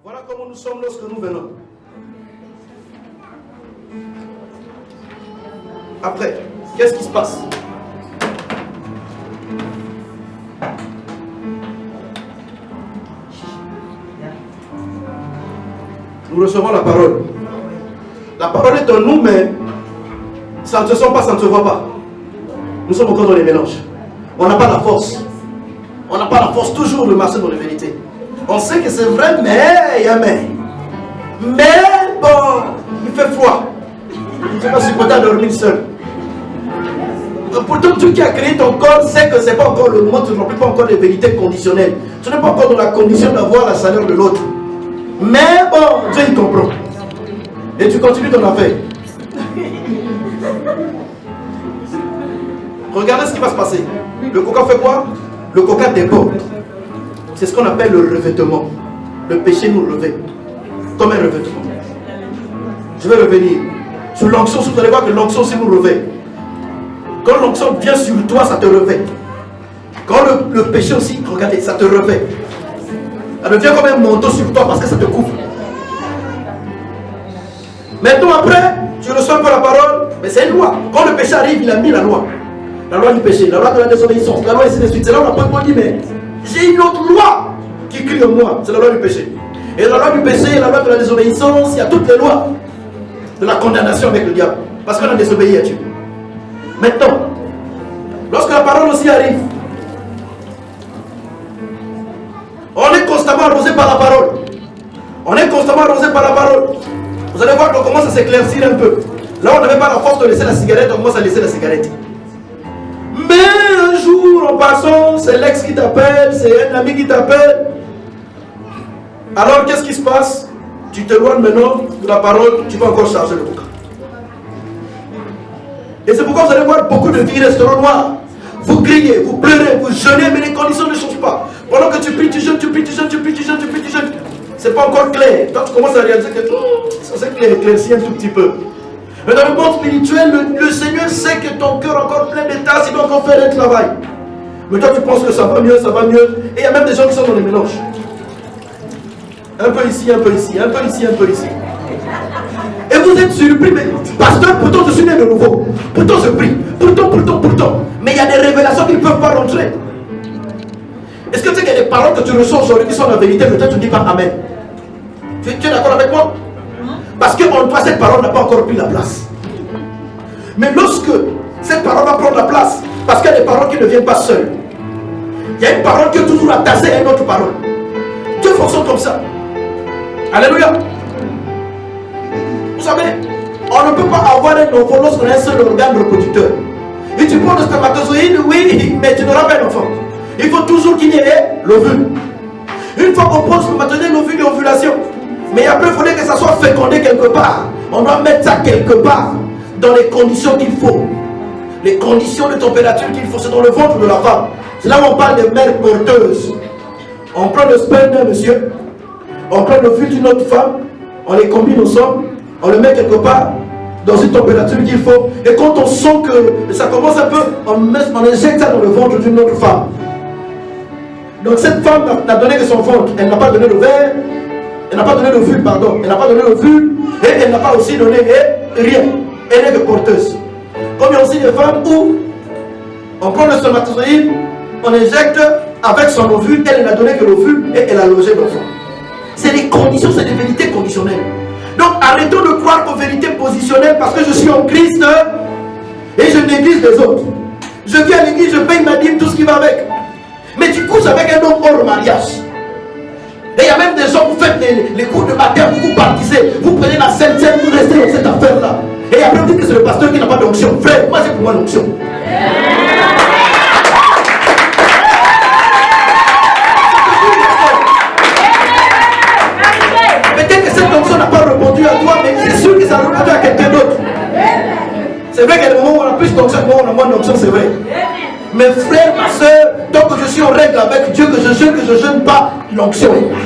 Voilà comment nous sommes lorsque nous venons. Après, qu'est-ce qui se passe? Nous recevons la parole. La parole est en nous, mais ça ne se sent pas, ça ne se voit pas. Nous sommes encore dans les mélanges. On n'a pas la force. On n'a pas la force toujours de marcher dans les vérités. On sait que c'est vrai, mais il y a mais. Mais bon, il fait froid. Tu ne peux pas supporter à dormir seul. Pourtant, Dieu qui a créé ton corps sait que ce n'est pas encore le moment, tu ne remplis pas encore les vérités conditionnelles. Tu n'es pas encore dans la condition d'avoir la chaleur de l'autre. Mais bon, Dieu il comprend. Et tu continues ton affaire. Regardez ce qui va se passer. Le coca fait quoi? Le coca déborde. C'est ce qu'on appelle le revêtement. Le péché nous revêt. Comme un revêtement. Je vais revenir. Sur l'onction, vous allez voir que l'onction aussi nous revêt. Quand l'onction vient sur toi, ça te revêt. Quand le péché aussi, regardez, ça te revêt. Ça devient comme un manteau sur toi parce que ça te couvre. Maintenant après, tu reçois un peu la parole, mais c'est une loi. Quand le péché arrive, il a mis la loi. La loi du péché, la loi de la désobéissance, la loi ainsi de suite. C'est là où l'apôtre dit, mais j'ai une autre loi qui crie en moi. C'est la loi du péché. Et la loi du péché, la loi de la désobéissance, il y a toutes les lois de la condamnation avec le diable. Parce qu'on a désobéi à Dieu. Maintenant, lorsque la parole aussi arrive, on est constamment arrosé par la parole. On est constamment arrosé par la parole. Vous allez voir qu'on commence à s'éclaircir un peu. Là, on n'avait pas la force de laisser la cigarette, on commence à laisser la cigarette. Mais un jour, en passant, c'est l'ex qui t'appelle, c'est un ami qui t'appelle. Alors, qu'est-ce qui se passe? Tu t'éloignes maintenant de la parole, tu vas encore charger le coca. Et c'est pourquoi vous allez voir beaucoup de vies resteront noires. Vous criez, vous pleurez, vous jeûnez, mais les conditions ne changent pas. Pendant que tu pries, tu jeûnes, tu pries, tu jeûnes, tu pries, tu jeûnes, tu pries, tu jeûnes. C'est pas encore clair. Quand tu commences à réaliser que ça s'est éclairci un tout petit peu. Mais dans le monde spirituel, le Seigneur sait que ton cœur est encore plein d'états, il doit encore faire le travail. Mais toi tu penses que ça va mieux, ça va mieux. Et il y a même des gens qui sont dans les mélanges. Un peu ici, un peu ici, un peu ici, un peu ici. Et vous êtes surpris, mais pasteur, pourtant je suis né de nouveau. Pourtant je prie. Pourtant. Mais il y a des révélations qui ne peuvent pas rentrer. Est-ce que tu sais qu'il y a des paroles que tu reçois aujourd'hui qui sont la vérité, mais toi tu ne dis pas Amen? Tu es d'accord avec moi? Parce que en toi, cette parole n'a pas encore pris la place. Mais lorsque cette parole va prendre la place, parce qu'il y a des paroles qui ne viennent pas seules, il y a une parole qui est toujours attachée à une autre parole. Dieu fonctionne comme ça. Alléluia. Vous savez, on ne peut pas avoir un enfant lorsqu'on a un seul organe reproducteur. Et tu prends le spermatozoïde, oui, mais tu n'auras pas un enfant. Il faut toujours qu'il y ait l'ovule. Une fois qu'on prend le spermatozoïde, l'ovule et l'ovulation. Mais après, il faudrait que ça soit fécondé quelque part. On doit mettre ça quelque part, dans les conditions qu'il faut. Les conditions de température qu'il faut, c'est dans le ventre de la femme. C'est là où on parle de mère porteuse. On prend le sperme d'un monsieur, on prend l'ovule d'une autre femme, on les combine ensemble, on le met quelque part, dans une température qu'il faut. Et quand on sent que ça commence un peu, on injecte ça dans le ventre d'une autre femme. Donc cette femme n'a donné que son ventre, elle n'a pas donné le verre. Elle n'a pas donné l'ovule, pardon. Elle n'a pas donné l'ovule et elle n'a pas aussi donné rien. Elle est que porteuse. Comme il y a aussi des femmes où on prend le spermatozoïde, on injecte avec son ovule, elle n'a donné que l'ovule et elle a logé l'enfant. C'est des conditions, c'est des vérités conditionnelles. Donc arrêtons de croire aux vérités positionnelles parce que je suis en Christ et je néglige les autres. Je viens à l'église, je paye ma dîme, tout ce qui va avec. Mais tu couches avec un homme hors mariage. Et il y a même des gens, vous faites les cours de baptême, vous baptisez, vous prenez la Sainte Seine, vous restez dans cette affaire-là. Et après vous dites que c'est le pasteur qui n'a pas d'onction. Frère, moi c'est pour moi l'onction. Peut-être que cette onction n'a pas répondu à toi, mais c'est sûr que ça a répondu à quelqu'un d'autre. C'est vrai qu'il y a des moments où on a plus d'onction, des moments où on a moins d'onction, c'est vrai. Mes frères, ma soeur, tant que je suis en règle avec Dieu, que je jeûne pas, l'onction est là.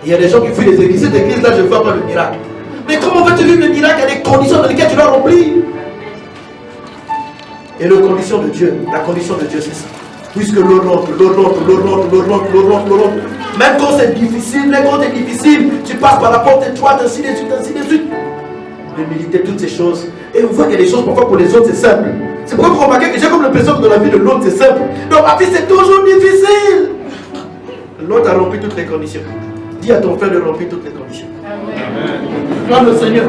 Il y a des gens qui fuient les églises. Cette église-là, je ne vois pas le miracle. Mais comment veux-tu vivre le miracle? Il y a des conditions dans lesquelles tu dois remplir. Et la condition de Dieu, c'est ça. Puisque l'eau rentre. Même quand c'est difficile, tu passes par la porte étroite, ainsi de suite, ainsi de suite. L'humilité, toutes ces choses. Et on voit qu'il y a des choses parfois pour les autres, c'est simple. C'est pourquoi vous remarquez que j'ai comme l'impression que dans la vie de l'autre, c'est simple. Dans ma vie, c'est toujours difficile. L'autre a rempli toutes les conditions. Dis à ton frère de remplir toutes les conditions. Amen. Gloire au Seigneur.